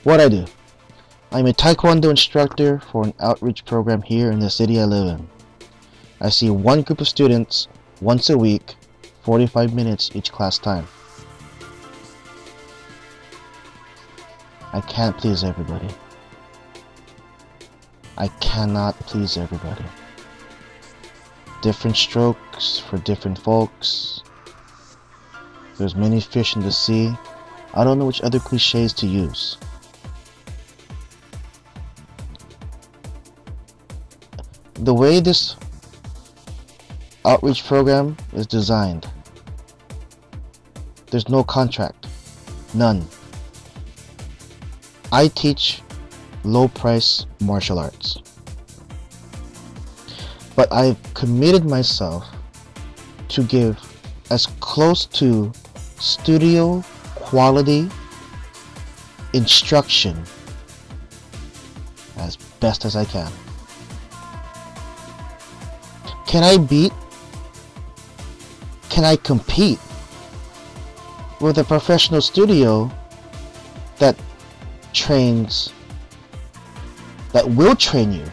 What I do? I'm a Taekwondo instructor for an outreach program here in the city I live in. I see one group of students once a week, 45 minutes each class time. I can't please everybody. I cannot please everybody. Different strokes for different folks. There's many fish in the sea. I don't know which other cliches to use. The way this outreach program is designed, there's no contract. None. I teach low price martial arts. But I've committed myself to give as close to studio quality instruction as best as I can. Can I beat? Can I compete with a professional studio that will train you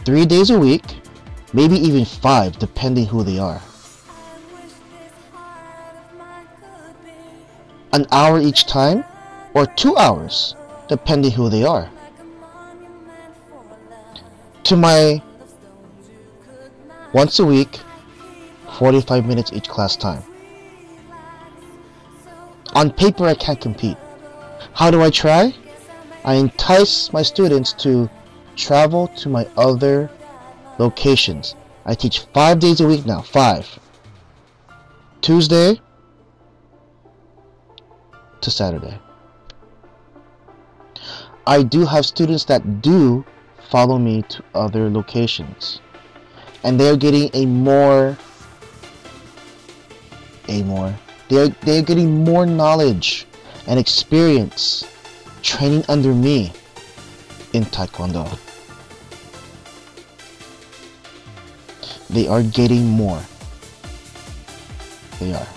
3 days a week, maybe even 5, depending who they are? An hour each time, or 2 hours, depending who they are. To my once a week, 45 minutes each class time. On paper, I can't compete. How do I try? I entice my students to travel to my other locations. I teach 5 days a week now, 5. Tuesday to Saturday. I do have students that do follow me to other locations, and they're getting they're getting more knowledge and experience training under me in Taekwondo. They are getting more. They are.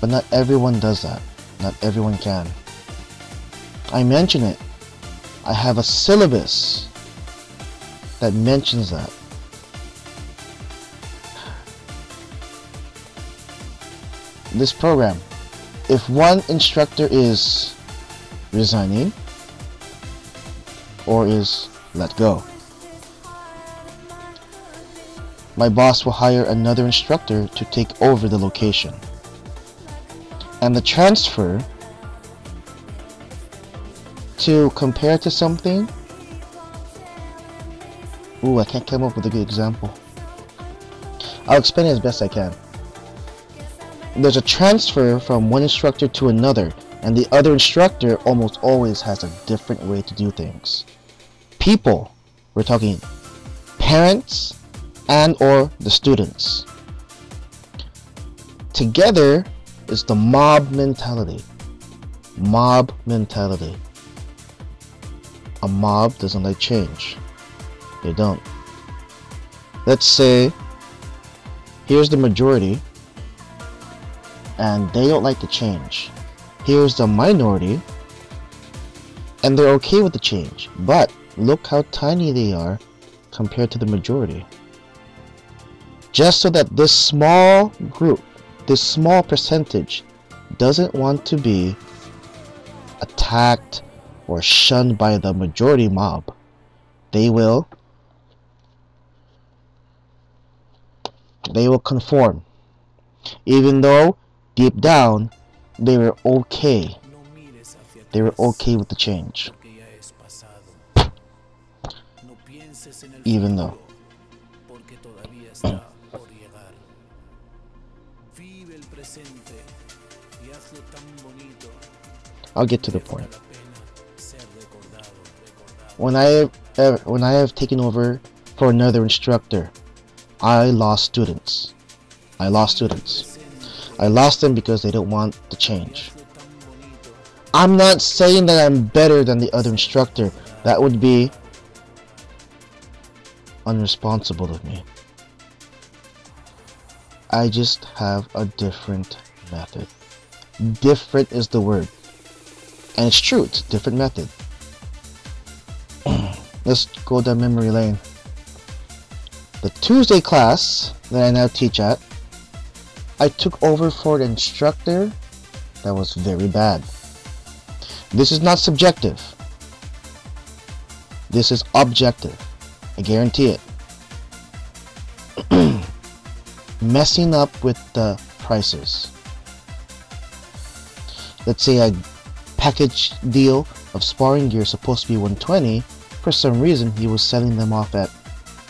But not everyone does that. Not everyone can. I mention it. I have a syllabus that mentions that. This program, if one instructor is resigning or is let go, my boss will hire another instructor to take over the location. And the transfer, to compare to something, I can't come up with a good example. I'll explain it as best I can. There's a transfer from one instructor to another, and the other instructor almost always has a different way to do things. People, we're talking parents and or the students. Together is the mob mentality. Mob mentality. A mob doesn't like change. They don't. Let's say here's the majority and they don't like the change. Here's the minority and they're okay with the change, but look how tiny they are compared to the majority. Just so that this small group, this small percentage, doesn't want to be attacked or shunned by the majority mob, they will conform, even though deep down they were okay. They were okay with the change, even though. I'll get to the point. When I have taken over for another instructor, I lost students. I lost them because they don't want the change. I'm not saying that I'm better than the other instructor. That would be unresponsible of me. I just have a different method. Different is the word. And it's true, it's a different method. Let's go down memory lane. The Tuesday class that I now teach at, I took over for an instructor that was very bad. This is not subjective. This is objective. I guarantee it. Messing up with the prices. Let's say a package deal of sparring gear supposed to be $120. For some reason, he was selling them off at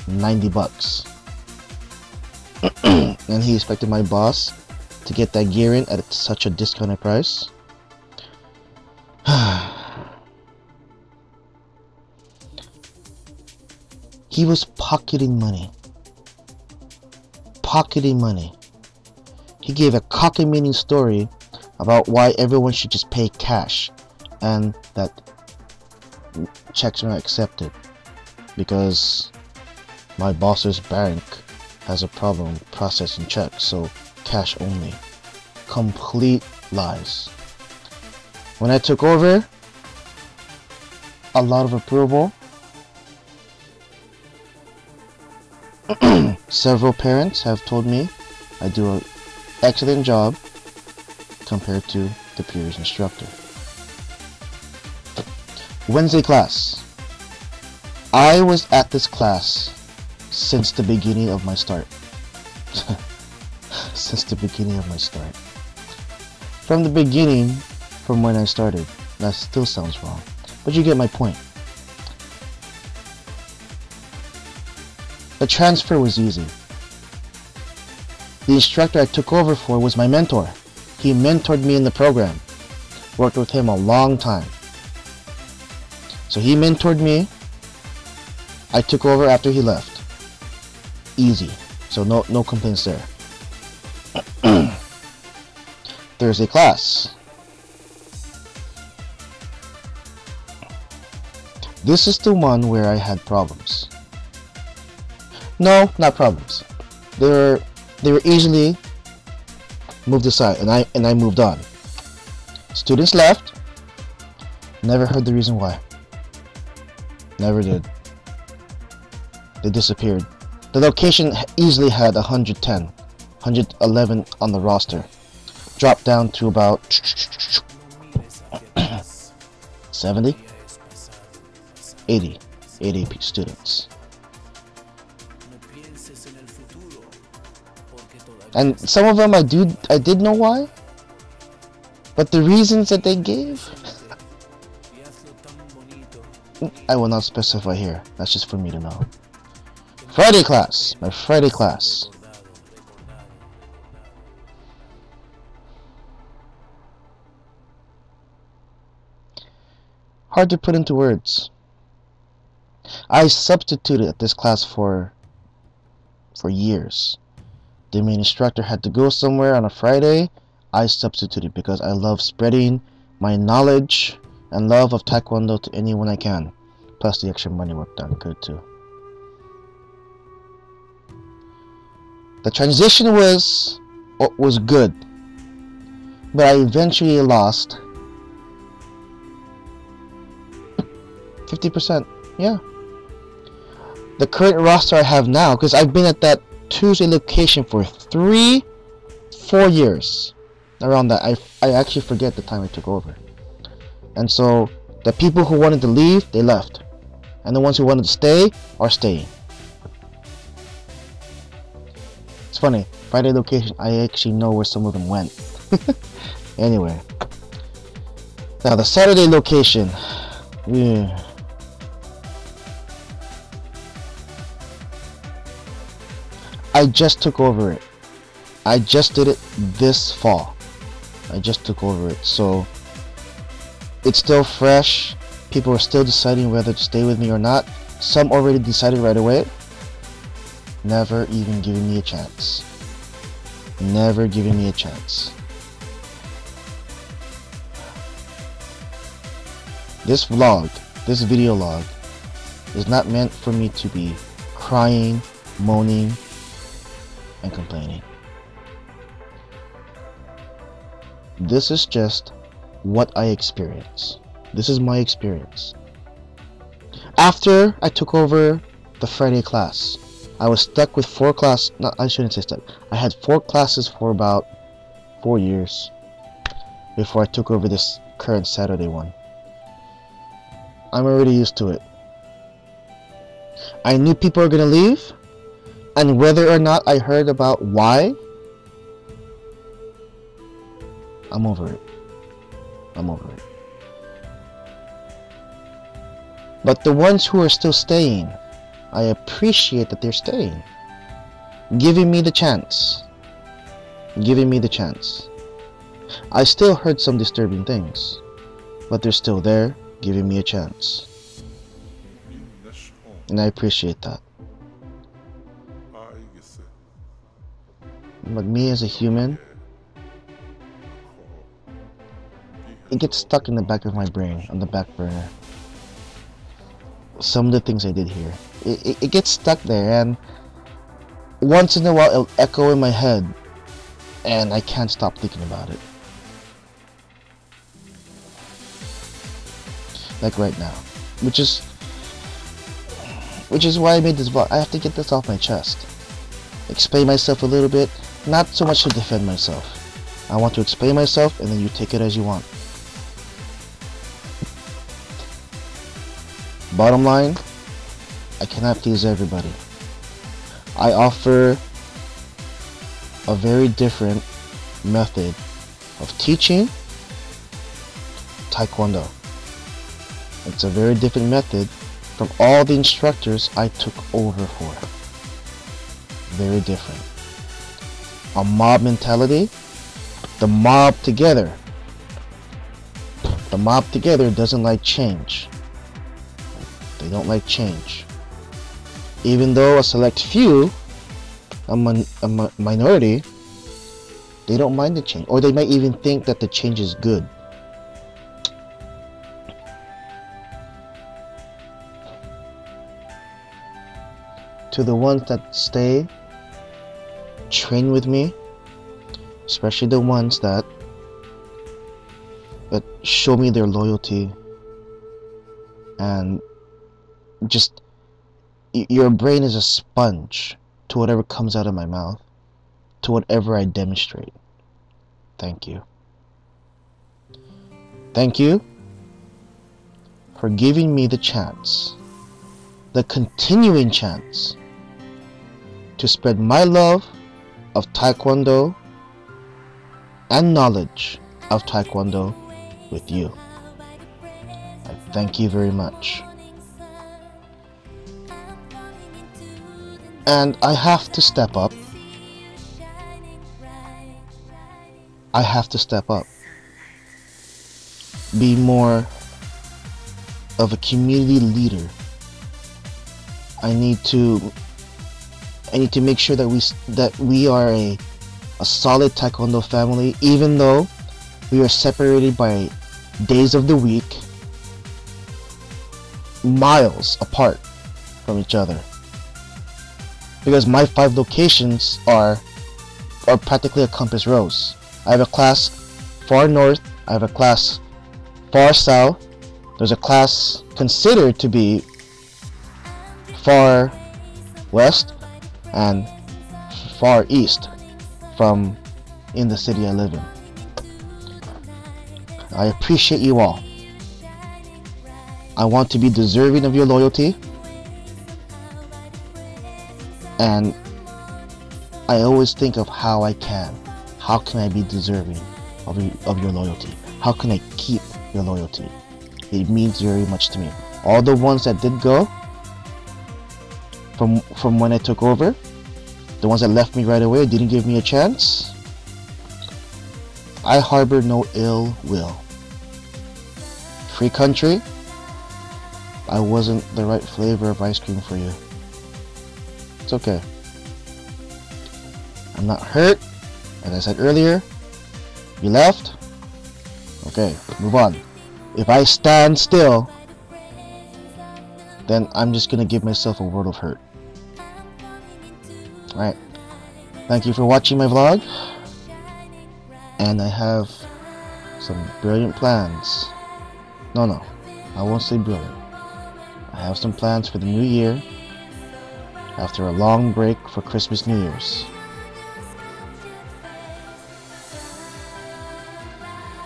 $90. And he expected my boss to get that gear in at such a discounted price. He was pocketing money. Pocketing money. He gave a cockamamie story about why everyone should just pay cash and that checks are not accepted because my boss's bank has a problem processing checks, so cash only. Complete lies. When I took over, a lot of approval. Several parents have told me I do an excellent job compared to the previous instructor. Wednesday class. I was at this class since the beginning of my start. Since the beginning of my start. From the beginning, from when I started. That still sounds wrong, but you get my point. The transfer was easy. The instructor I took over for was my mentor. He mentored me in the program. Worked with him a long time. So he mentored me. I took over after he left. Easy. So no complaints there. Thursday class. This is the one where I had problems. No, not problems. They were easily moved aside, and I moved on. Students left. Never heard the reason why. Never did. They disappeared. The location easily had 110, 111 on the roster. Dropped down to about 70, 80 students. And some of them I did know why, but the reasons that they gave, I will not specify here. That's just for me to know. Friday class, my Friday class. Hard to put into words. I substituted at this class for years. The main instructor had to go somewhere on a Friday. I substituted because I love spreading my knowledge and love of Taekwondo to anyone I can. Plus the extra money worked out good too. The transition was good, but I eventually lost 50%. Yeah. The current roster I have now, because I've been at that Tuesday location for 4 years. Around that, I actually forget the time I took over. And so the people who wanted to leave, they left, and the ones who wanted to stay are staying. It's funny, Friday location, I actually know where some of them went. Anyway, now the Saturday location. Yeah. I just took over it. I just did it this fall. I just took over it, so it's still fresh. People are still deciding whether to stay with me or not. Some already decided right away. Never even giving me a chance. Never giving me a chance. This vlog, this video log, is not meant for me to be crying, moaning, and complaining. This is just what I experience. This is my experience. After I took over the Friday class, I was stuck with 4 classes. No, I shouldn't say stuck. I had 4 classes for about 4 years before I took over this current Saturday one. I'm already used to it. I knew people were gonna leave, and whether or not I heard about why, I'm over it. I'm over it. But the ones who are still staying, I appreciate that they're staying, giving me the chance. Giving me the chance. I still heard some disturbing things, but they're still there, giving me a chance. And I appreciate that. But me as a human, it gets stuck in the back of my brain, on the back burner. Some of the things I did here, it gets stuck there, and once in a while it'll echo in my head, and I can't stop thinking about it. Like right now, which is why I made this vlog. I have to get this off my chest, explain myself a little bit, not so much to defend myself. I want to explain myself, and then you take it as you want. Bottom line, I cannot please everybody. I offer a very different method of teaching Taekwondo. It's a very different method from all the instructors I took over for. Very different. A mob mentality. The mob together. The mob together doesn't like change. They don't like change. Even though a select few, a minority, they don't mind the change. Or they might even think that the change is good. To the ones that stay, train with me, especially the ones that show me their loyalty, and just, your brain is a sponge to whatever comes out of my mouth, to whatever I demonstrate. Thank you. Thank you for giving me the chance, the continuing chance, to spread my love of Taekwondo and knowledge of Taekwondo with you. I thank you very much. And I have to step up. I have to step up. Be more of a community leader. I need to make sure that we are a solid Taekwondo family, even though we are separated by days of the week, miles apart from each other. Because my 5 locations are practically a compass rose. I have a class far north, I have a class far south, there's a class considered to be far west, and far east from in the city I live in. I appreciate you all. I want to be deserving of your loyalty, and I always think of how can I be deserving of your loyalty? How can I keep your loyalty? It means very much to me. All the ones that did go from when I took over, the ones that left me right away, didn't give me a chance, I harbor no ill will. Free country, I wasn't the right flavor of ice cream for you. It's okay. I'm not hurt. As I said earlier, you left. Okay, move on. If I stand still, then I'm just gonna give myself a world of hurt. Alright. Thank you for watching my vlog. And I have some brilliant plans. No, I won't say brilliant. I have some plans for the new year after a long break for Christmas, New Year's.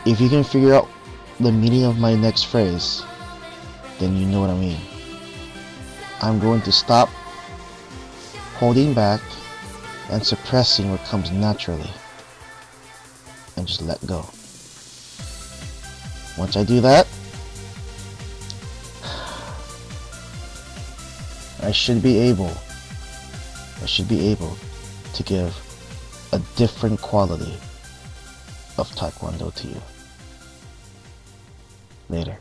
If you can figure out the meaning of my next phrase, then you know what I mean. I'm going to stop holding back and suppressing what comes naturally and just let go. Once I do that, I should be able to give a different quality of Taekwondo to you. Later.